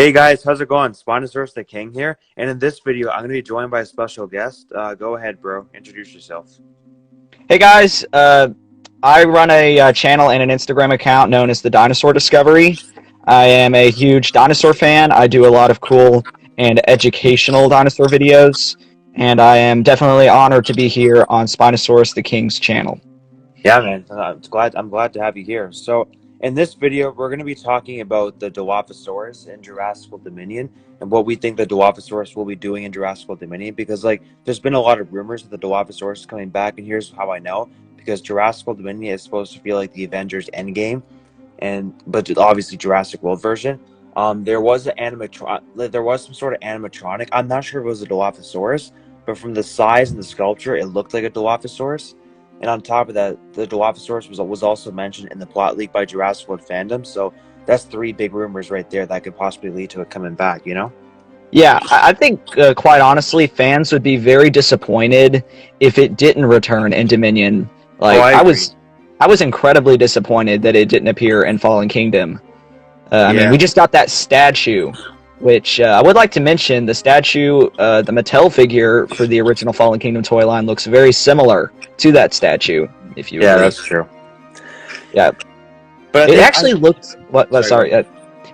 Hey guys, how's it going? Spinosaurus the King here, and in this video, I'm going to be joined by a special guest. Go ahead, bro. Introduce yourself. Hey guys, I run a channel and an Instagram account known as the Dinosaur Discovery. I am a huge dinosaur fan. I do a lot of cool and educational dinosaur videos, and I am definitely honored to be here on Spinosaurus the King's channel. Yeah, man. I'm glad to have you here. So, in this video, we're going to be talking about the Dilophosaurus in Jurassic Dominion and what we think the Dilophosaurus will be doing in Jurassic Dominion. Because, there's been a lot of rumors that the Dilophosaurus is coming back, and here's how I know. Because Jurassic Dominion is supposed to feel like the Avengers Endgame, but obviously Jurassic World version. There was there was some sort of animatronic. I'm not sure if it was a Dilophosaurus, but from the size and the sculpture, it looked like a Dilophosaurus. And on top of that, the Dilophosaurus was also mentioned in the plot leak by Jurassic World fandom. So that's three big rumors right there that could possibly lead to it coming back, you know? Yeah, I think, quite honestly, fans would be very disappointed if it didn't return in Dominion. I was incredibly disappointed that it didn't appear in Fallen Kingdom. I mean, we just got that statue, which I would like to mention. The statue, the Mattel figure for the original Fallen Kingdom toy line looks very similar to that statue. If you agree. That's true. Yeah, but it actually looked.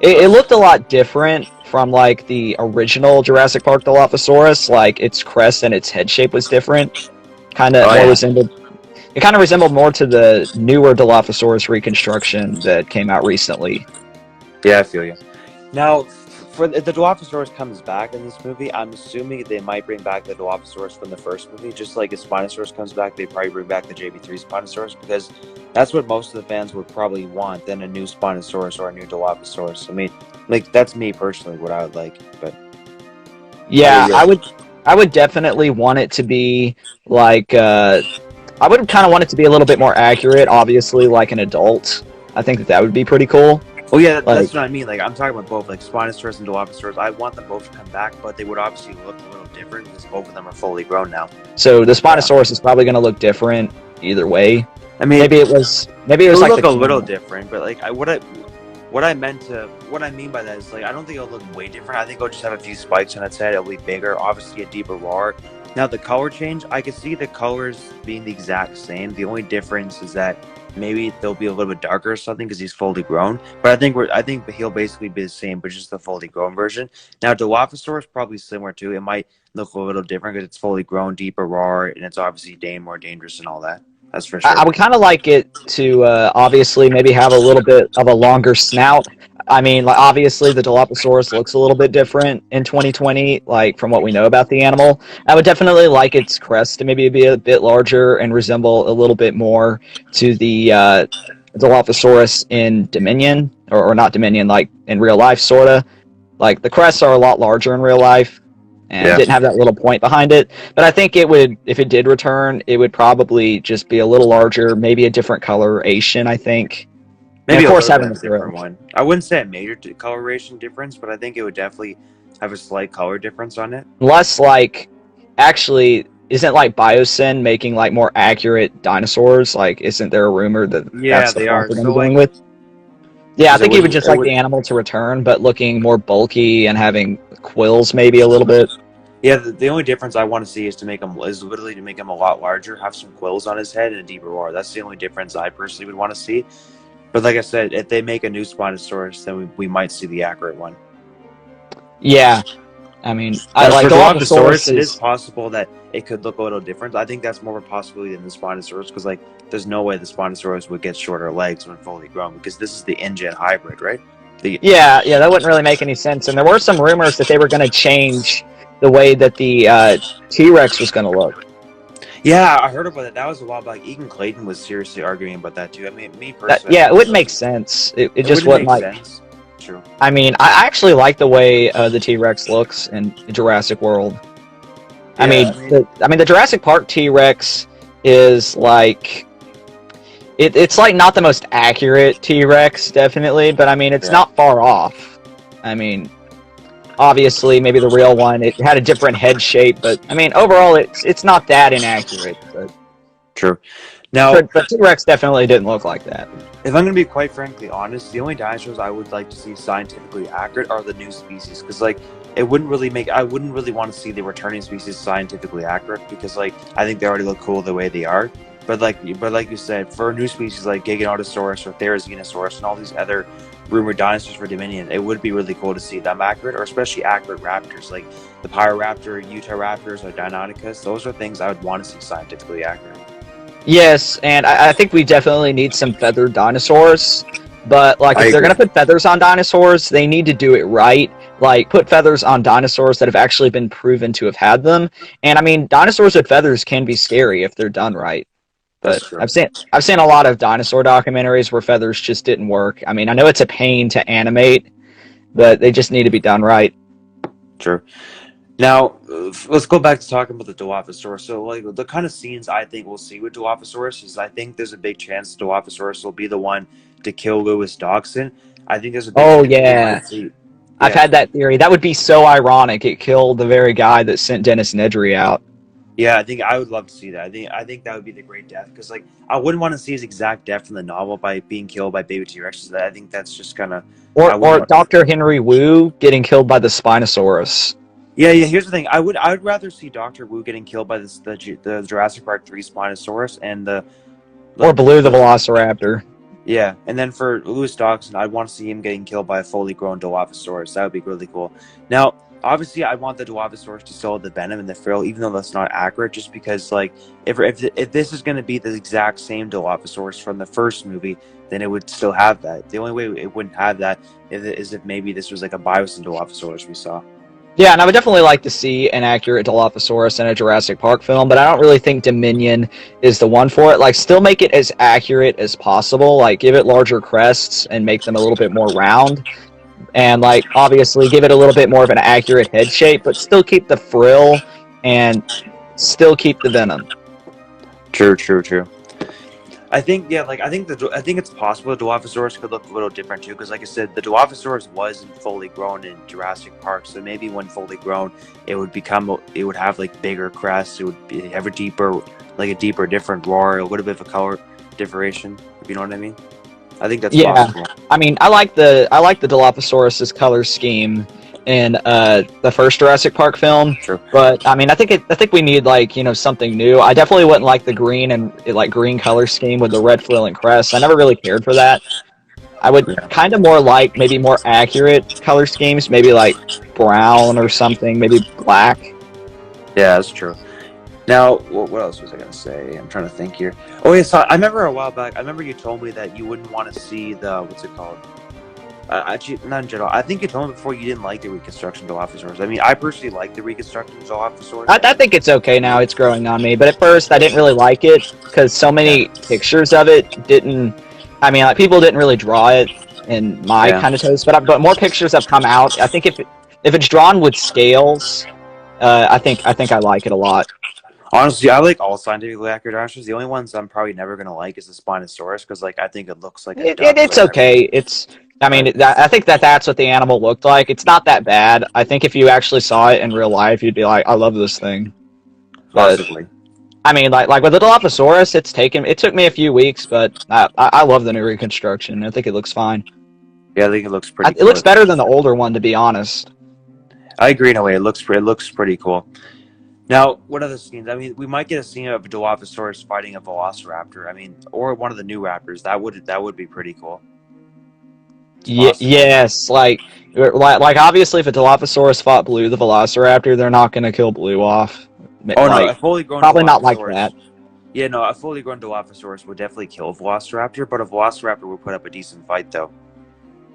It looked a lot different from like the original Jurassic Park Dilophosaurus. Like its crest and its head shape was different. It kind of resembled more to the newer Dilophosaurus reconstruction that came out recently. Yeah, I feel you. Now, if the Dilophosaurus comes back in this movie, I'm assuming they might bring back the Dilophosaurus from the first movie. Just like if Spinosaurus comes back, they probably bring back the JB3 Spinosaurus, because that's what most of the fans would probably want, than a new Spinosaurus or a new Dilophosaurus. I mean, that's me personally, what I would like. But yeah, I would definitely want it to be like I would kind of want it to be a little bit more accurate, obviously, like an adult. I think that would be pretty cool. Oh yeah, that's what I mean. I'm talking about both, Spinosaurus and Dilophosaurus. I want them both to come back, but they would obviously look a little different because both of them are fully grown now. So the Spinosaurus is probably going to look different either way. I mean, maybe it was like look a little different, but what I mean by that is I don't think it'll look way different. I think it'll just have a few spikes on its head. It'll be bigger, obviously a deeper roar. Now the color change, I can see the colors being the exact same. The only difference is that maybe they'll be a little bit darker or something because he's fully grown. But I think he'll basically be the same, but just the fully grown version. Now Dilophosaurus probably similar too. It might look a little different because it's fully grown, deeper roar, and it's obviously more dangerous and all that. That's for sure. I would kind of like it to obviously maybe have a little bit of a longer snout. I mean, obviously the Dilophosaurus looks a little bit different in 2020, from what we know about the animal. I would definitely like its crest to maybe be a bit larger and resemble a little bit more to the Dilophosaurus in Dominion, or not Dominion, in real life, sorta. The crests are a lot larger in real life, and didn't have that little point behind it. But I think it would, if it did return, it would probably just be a little larger, maybe a different coloration, I think. Maybe of course having a different one. I wouldn't say a major coloration difference, but I think it would definitely have a slight color difference on it. Less actually, isn't Biosyn making more accurate dinosaurs? Isn't there a rumor that that's the they are going with? Yeah, I think he would just the animal to return, but looking more bulky and having quills maybe a little bit. Yeah, the only difference I want to see is literally to make him a lot larger, have some quills on his head and a deeper roar. That's the only difference I personally would want to see. But like I said, if they make a new Spinosaurus, then we might see the accurate one. Yeah. I mean, Dilophosaurus, it is possible that it could look a little different. I think that's more of a possibility than the Spinosaurus, because there's no way the Spinosaurus would get shorter legs when fully grown, because this is the Ingen hybrid, right? Yeah, that wouldn't really make any sense. And there were some rumors that they were going to change the way that the T-Rex was going to look. Yeah, I heard about that. That was a while back. Ingen Clayton was seriously arguing about that too. I mean, me personally. It wouldn't make sense. It just wouldn't make sense. True. I mean, I actually like the way the T-Rex looks in Jurassic World. Yeah, the Jurassic Park T-Rex is it's not the most accurate T-Rex, definitely, but I mean, it's not far off. I mean, obviously, maybe the real one, it had a different head shape, but I mean, overall, it's not that inaccurate. But... True. Now, But T-Rex definitely didn't look like that. if I'm going to be quite frankly honest, the only dinosaurs I would like to see scientifically accurate are the new species, because like I wouldn't really want to see the returning species scientifically accurate, because like I think they already look cool the way they are. But like you said, for new species like Giganotosaurus or Therizinosaurus and all these other rumored dinosaurs for Dominion, it would be really cool to see them accurate, or especially accurate raptors like the Pyroraptor, Utahraptors, or Deinonychus. Those are things I would want to see scientifically accurate. Yes, and I think we definitely need some feathered dinosaurs. But like, I if they're agree. gonna put feathers on dinosaurs, they need to do it right. Like, put feathers on dinosaurs that have actually been proven to have had them. And I mean, dinosaurs with feathers can be scary if they're done right. That's But true. I've seen a lot of dinosaur documentaries where feathers just didn't work. I mean, I know it's a pain to animate, but they just need to be done right. True. Now, let's go back to talking about the Dilophosaurus. So, like, the kind of scenes I think we'll see with Dilophosaurus is I think there's a big chance Dilophosaurus will be the one to kill Lewis Dawson. I think there's a big Oh chance we yeah, might see. I've Yeah, had that theory. That would be so ironic. It killed the very guy that sent Dennis Nedry out. yeah. I think I would love to see that. I think that would be the great death, because like I wouldn't want to see his exact death in the novel by being killed by baby T Rexes. I think that's just kind of I wouldn't Or want. Dr. Henry Wu getting killed by the Spinosaurus. Yeah, yeah. Here's the thing. I would rather see Doctor Wu getting killed by the Jurassic Park 3 Spinosaurus and Or Blue the the Velociraptor. yeah, and then for Lewis Dawson, I'd want to see him getting killed by a fully grown Dilophosaurus. That would be really cool. Now, obviously, I want the Dilophosaurus to still have the venom and the frill, even though that's not accurate. Just because, like, if this is going to be the exact same Dilophosaurus from the first movie, then it would still have that. The only way it wouldn't have that is if maybe this was like a Biosyn Dilophosaurus we saw. Yeah, and I would definitely like to see an accurate Dilophosaurus in a Jurassic Park film, but I don't really think Dominion is the one for it. Like, still make it as accurate as possible. Like, give it larger crests and make them a little bit more round. And, like, obviously give it a little bit more of an accurate head shape, but still keep the frill and still keep the venom. True, true, true. I think I think it's possible the Dilophosaurus could look a little different too, because like I said, the Dilophosaurus wasn't fully grown in Jurassic Park, so maybe when fully grown, it would have like bigger crests, have a deeper, different roar, a little bit of a color differentiation, if you know what I mean. I think that's Yeah, possible. I mean, I like the Dilophosaurus's color scheme in the first Jurassic Park film, True. but I mean, I think we need like something new. I definitely wouldn't like the green and like green color scheme with the red frill and crest. I never really cared for that. I would Yeah, kind of more like maybe more accurate color schemes, maybe like brown or something, maybe black. yeah, that's true. Now, what else was I gonna say? I'm trying to think here. Oh yeah, so I remember a while back. I remember you told me that you wouldn't want to see the what's it called? Actually, not in general. I think you told me before you didn't like the Reconstruction Dilophosaurus. I mean, I personally like the Reconstruction Dilophosaurus. I think it's okay now. It's growing on me, but at first I didn't really like it because so Yeah, many pictures of it didn't. I mean, like people didn't really draw it in my yeah. kind of taste, but more pictures have come out. I think if it's drawn with scales, I think I like it a lot. Honestly, I like all scientifically accurate dinosaurs. The only ones I'm probably never gonna like is the Spinosaurus, because like I think it looks like a duck or It's whatever. okay. It's. I mean, But I think that's what the animal looked like. It's not that bad. I think if you actually saw it in real life, you'd be like, I love this thing. But possibly, I mean, like with the Dilophosaurus, it took me a few weeks, but I love the new reconstruction. I think it looks fine. yeah, I think it looks pretty It cool. looks better than the older one, to be honest. I agree in a way. It looks pretty cool. Now, what other scenes? I mean, we might get a scene of a Dilophosaurus fighting a Velociraptor. I mean, or one of the new raptors. That would be pretty cool. It's possible. Yes, like obviously, if a Dilophosaurus fought Blue the Velociraptor, they're not gonna kill Blue off. Oh no, a Like fully grown probably not like that. Dilophosaurus. Yeah, no, a fully grown Dilophosaurus would definitely kill a Velociraptor, but a Velociraptor would put up a decent fight, though.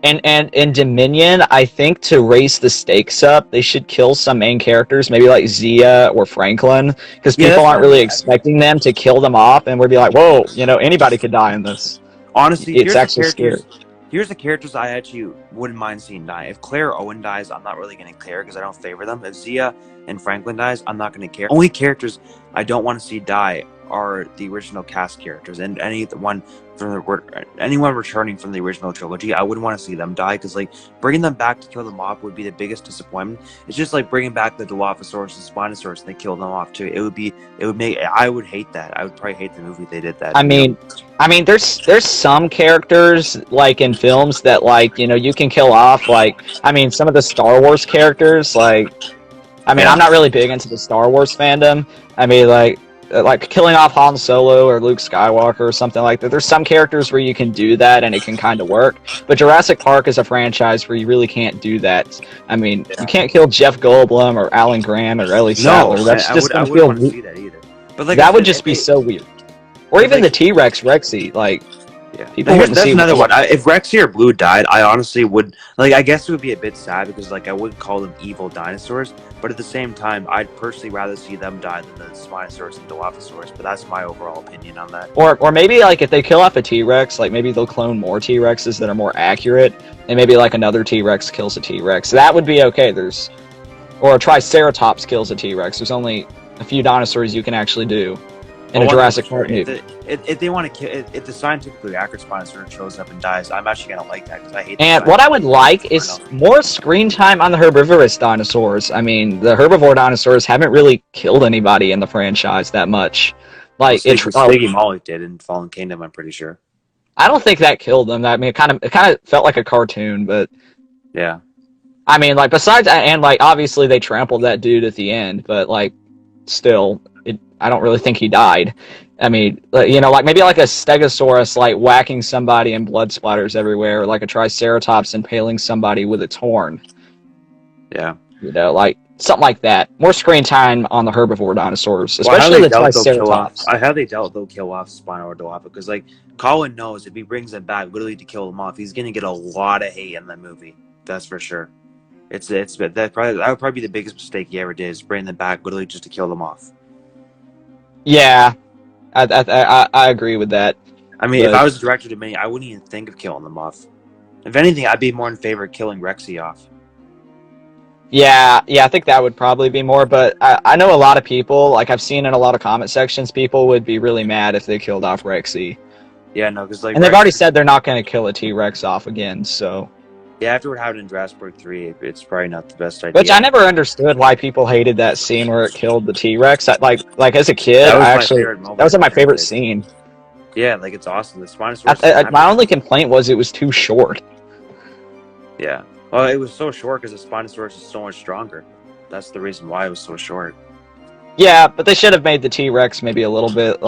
And in Dominion, I think to raise the stakes up, they should kill some main characters, maybe like Zia or Franklin, because Yeah, people that's aren't what I really mean. expecting them to kill them off, and we'd be like, whoa, anybody could die in this. Honestly, It's actually scary. Here's the characters I actually wouldn't mind seeing die. If Claire Owen dies, I'm not really going to care because I don't favor them. If Zia and Franklin dies, I'm not going to care. Only characters I don't want to see die are the original cast characters, and anyone returning from the original trilogy, I wouldn't want to see them die, because like bringing them back to kill them off would be the biggest disappointment. It's just like bringing back the Dilophosaurus and Spinosaurus and they kill them off too. I would hate that. I would probably hate the movie if they did that. I mean, there's some characters like in films that like you can kill off. Like some of the Star Wars characters. Like I'm not really big into the Star Wars fandom. Like killing off Han Solo or Luke Skywalker or something like that. There's some characters where you can do that and it can kind of work. But Jurassic Park is a franchise where you really can't do that. You can't kill Jeff Goldblum or Alan Grant or Ellie Sattler. That's just I wouldn't want to see that either. But like that would just be so weird. Or even the T-Rex Rexy, like people wouldn't see. That's another one. If Rexy or Blue died, I honestly would I guess it would be a bit sad, because like I wouldn't call them evil dinosaurs, but at the same time, I'd personally rather see them die than the Spinosaurus and Dilophosaurus. But that's my overall opinion on that. Or maybe like if they kill off a T-Rex, like maybe they'll clone more T-Rexes that are more accurate, and maybe like another T-Rex kills a T-Rex. That would be okay. Or a Triceratops kills a T-Rex. There's only a few dinosaurs you can actually do in a Jurassic Park movie. If they want to kill, if the scientifically accurate Spinosaurus shows up and dies, I'm actually gonna like that, because I hate. And what I would like is more screen time on the herbivorous dinosaurs. The herbivore dinosaurs haven't really killed anybody in the franchise that much. Like Stiggy Molly did in Fallen Kingdom, I'm pretty sure. I don't think that killed them. It kind of felt like a cartoon, but yeah. Besides, and obviously they trampled that dude at the end, but still, I don't really think he died. Maybe like a Stegosaurus whacking somebody and blood splatters everywhere, or like a Triceratops impaling somebody with its horn. Yeah. Something like that. More screen time on the herbivore dinosaurs, especially the Triceratops. How they dealt they'll kill off Spino or Dilophosaurus, because Cauan knows if he brings them back literally to kill them off, he's gonna get a lot of hate in that movie. That's for sure. That would probably be the biggest mistake he ever did, is bring them back literally just to kill them off. Yeah, I agree with that. If I was the director of Dominion, I wouldn't even think of killing them off. If anything, I'd be more in favor of killing Rexy off. Yeah, I think that would probably be more, but I know a lot of people, I've seen in a lot of comment sections, people would be really mad if they killed off Rexy. Yeah, no, because and they've already said they're not going to kill a T-Rex off again, so... Yeah, after what happened in Jurassic 3, it's probably not the best idea. Which I never understood why people hated that scene where it killed the T-Rex. As a kid, that was my favorite scene. Yeah, it's awesome. The Spinosaurus. My only complaint was it was too short. Yeah. Well, it was so short because the Spinosaurus is so much stronger. That's the reason why it was so short. Yeah, but they should have made the T-Rex maybe a little bit,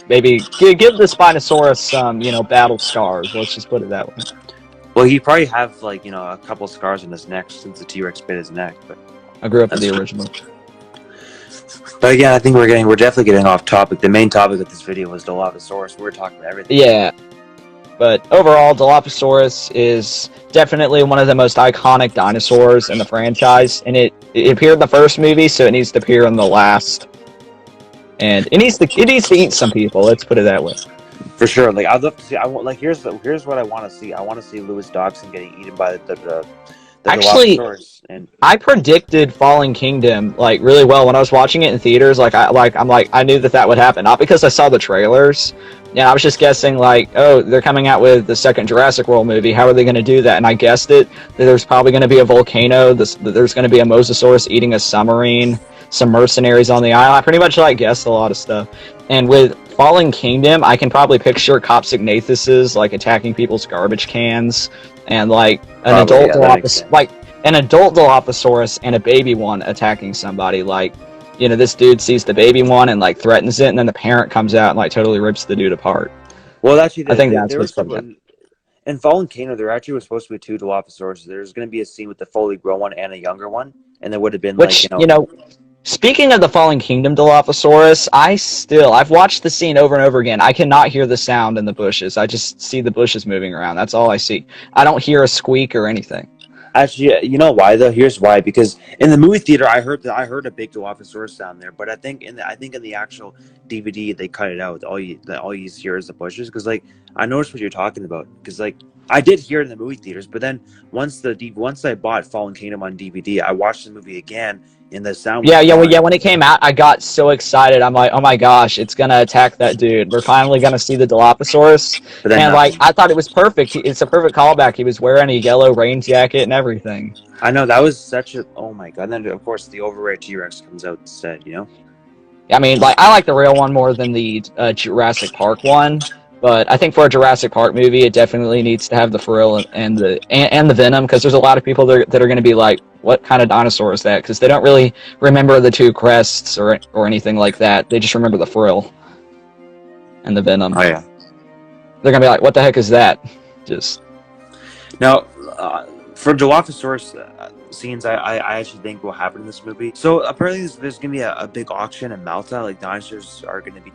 maybe give the Spinosaurus some, battle scars. Let's just put it that way. Well, he probably have a couple scars on his neck since the T-Rex bit his neck. But I grew up with the original. But again, I think we're definitely getting off topic. The main topic of this video was Dilophosaurus. We're talking about everything. Yeah, but overall, Dilophosaurus is definitely one of the most iconic dinosaurs in the franchise, and it appeared in the first movie, so it needs to appear in the last. And it needs to eat some people. Let's put it that way. For sure, I'd love to see. Here's what I want to see. I want to see Lewis Dodgson getting eaten by the Actually, Dilophosaurus. And I predicted Fallen Kingdom really well when I was watching it in theaters. I knew that would happen, not because I saw the trailers. Yeah, I was just guessing they're coming out with the second Jurassic World movie. How are they going to do that? And I guessed it. That there's probably going to be a volcano. There's going to be a mosasaurus eating a submarine. Some mercenaries on the island. I pretty much guessed a lot of stuff. And with Fallen Kingdom, I can probably picture Compsognathus attacking people's garbage cans, and an adult Dilophosaurus and a baby one attacking somebody. This dude sees the baby one and threatens it, and then the parent comes out and totally rips the dude apart. Well, actually, I think that's what's going on. In Fallen Kingdom, there actually was supposed to be 2 Dilophosaurus. There's going to be a scene with the fully grown one and a younger one, and there would have been Speaking of the Fallen Kingdom Dilophosaurus, I've watched the scene over and over again. I cannot hear the sound in the bushes. I just see the bushes moving around. That's all I see. I don't hear a squeak or anything. Actually, you know why though? Here's why. Because in the movie theater, I heard a big Dilophosaurus sound there, but I think in the actual DVD they cut it out. All you hear is the bushes. Because I noticed what you're talking about. Because I did hear it in the movie theaters, but then once I bought Fallen Kingdom on DVD, I watched the movie again, and the sound was Yeah. gone. When it came out, I got so excited. I'm like, oh my gosh, it's gonna attack that dude. We're finally gonna see the Dilophosaurus. But then And like, nothing. I thought it was perfect. It's a perfect callback. He was wearing a yellow rain jacket and everything. I know that was such a oh my god. And then of course the overrated T-Rex comes out instead. You know. I mean, like, I like the real one more than the Jurassic Park one. But I think for a Jurassic Park movie, it definitely needs to have the frill and the venom, because there's a lot of people that are going to be like, "What kind of dinosaur is that?" Because they don't really remember the two crests or anything like that. They just remember the frill and the venom. Oh yeah. They're gonna be like, "What the heck is that?" Just Now, for Dilophosaurus scenes, I actually think will happen in this movie. So apparently, there's gonna be a big auction in Malta. Like dinosaurs are gonna be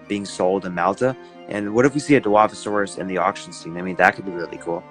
being sold in Malta. And what if we see a Dilophosaurus in the auction scene? I mean, that could be really cool.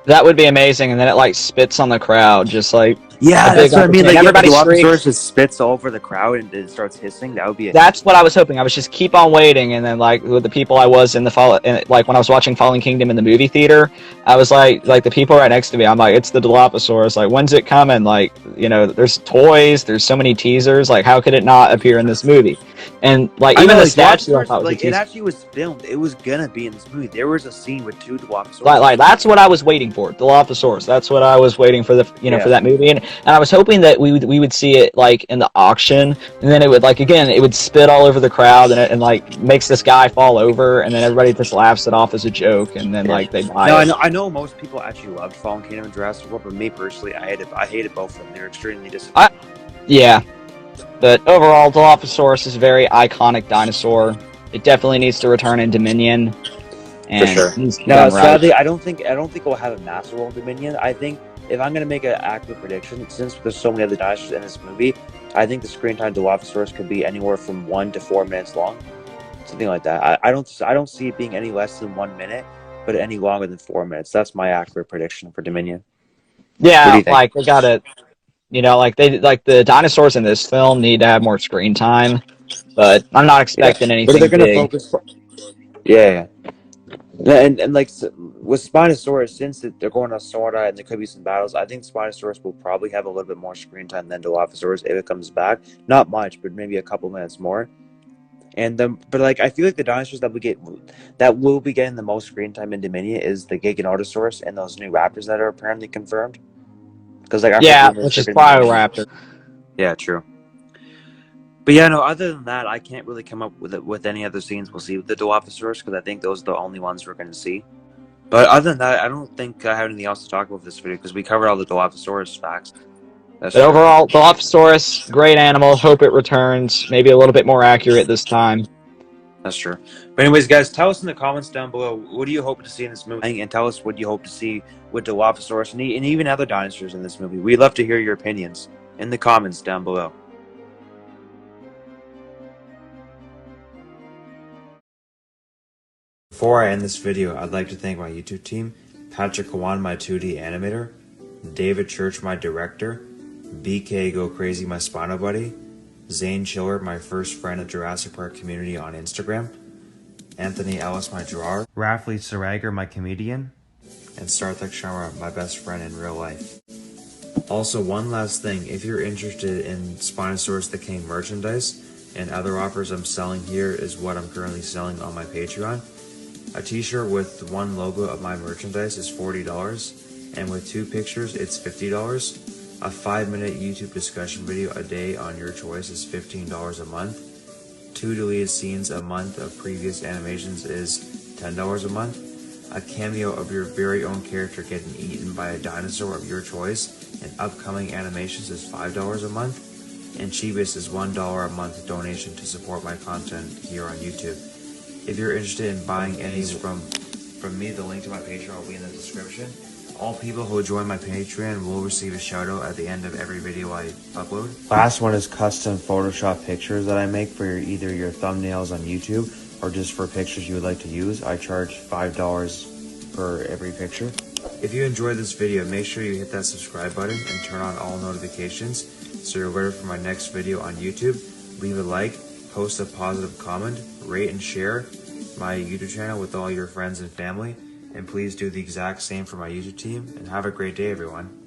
that would be amazing. And then it like spits on the crowd, just like Yeah, a big that's what I mean. opportunity. Like, Everybody the shrieks. Dilophosaurus just spits all over the crowd and it starts hissing. That would be That's what I was hoping. I was just keep on waiting, and then like with the people I was in like when I was watching Fallen Kingdom in the movie theater, I was like the people right next to me. I'm like, it's the Dilophosaurus. Like, when's it coming? Like, there's toys. There's so many teasers. Like, how could it not appear in this movie? And like even the statue, I thought was a it teaser. actually was filmed. It was gonna be in this movie. There was a scene with two Dilophosaurus. Like that's what I was waiting for. Dilophosaurus. That's what I was waiting for for that movie, and I was hoping that we would see it like in the auction, and then it would like again it would spit all over the crowd, and like makes this guy fall over, and then everybody just laughs it off as a joke, and then like they buy it. No, I know most people actually loved Fallen Kingdom and Jurassic World, but me personally, I hated both of them. They're extremely disappointing. Yeah, but overall, Dilophosaurus is a very iconic dinosaur. It definitely needs to return in Dominion. And for sure. No, sadly, I don't think we'll have a Master World Dominion. I think if I'm gonna make an accurate prediction, since there's so many other dinosaurs in this movie, I think the screen time Dilophosaurus could be anywhere from 1 to 4 minutes long, something like that. I don't see it being any less than 1 minute, but any longer than 4 minutes. That's my accurate prediction for Dominion. Yeah, like they gotta, like the dinosaurs in this film need to have more screen time, but I'm not expecting anything but they're gonna big. focus. Yeah. And like with Spinosaurus, since they're going on Sora and there could be some battles, I think Spinosaurus will probably have a little bit more screen time than Dilophosaurus if it comes back. Not much, but maybe a couple minutes more. And but like I feel like the dinosaurs that will be getting the most screen time in Dominion is the Giganotosaurus and those new raptors that are apparently confirmed. Because like which is Bioraptor. Yeah, true. But yeah, no, other than that, I can't really come up with any other scenes we'll see with the Dilophosaurus, because I think those are the only ones we're going to see. But other than that, I don't think I have anything else to talk about this video, because we covered all the Dilophosaurus facts. But overall, Dilophosaurus, great animal. Hope it returns. Maybe a little bit more accurate this time. That's true. But anyways, guys, tell us in the comments down below, what do you hope to see in this movie? And tell us what you hope to see with Dilophosaurus and even other dinosaurs in this movie. We'd love to hear your opinions in the comments down below. Before I end this video, I'd like to thank my YouTube team, Patrik, Cauan, my 2D animator, David Church, my director, BK Go Crazy, my Spino buddy, Zane Chiller, my first friend of Jurassic Park community on Instagram, Anthony Ellis, my drawer, Rafli Sarager, my comedian, and Sarthak Sharma, my best friend in real life. Also, one last thing, if you're interested in Spinosaurus the King merchandise and other offers I'm selling here is what I'm currently selling on my Patreon. A t-shirt with one logo of my merchandise is $40, and with 2 pictures, it's $50. A 5-minute YouTube discussion video a day on your choice is $15 a month. 2 deleted scenes a month of previous animations is $10 a month. A cameo of your very own character getting eaten by a dinosaur of your choice and upcoming animations is $5 a month. And cheapest is $1 a month donation to support my content here on YouTube. If you're interested in buying any from me, the link to my Patreon will be in the description. All people who join my Patreon will receive a shout out at the end of every video I upload. Last one is custom Photoshop pictures that I make for either your thumbnails on YouTube or just for pictures you would like to use. I charge $5 per every picture. If you enjoyed this video, make sure you hit that subscribe button and turn on all notifications so you're alerted for my next video on YouTube. Leave a like, post a positive comment, rate and share my YouTube channel with all your friends and family, and please do the exact same for my YouTube team, and have a great day, everyone.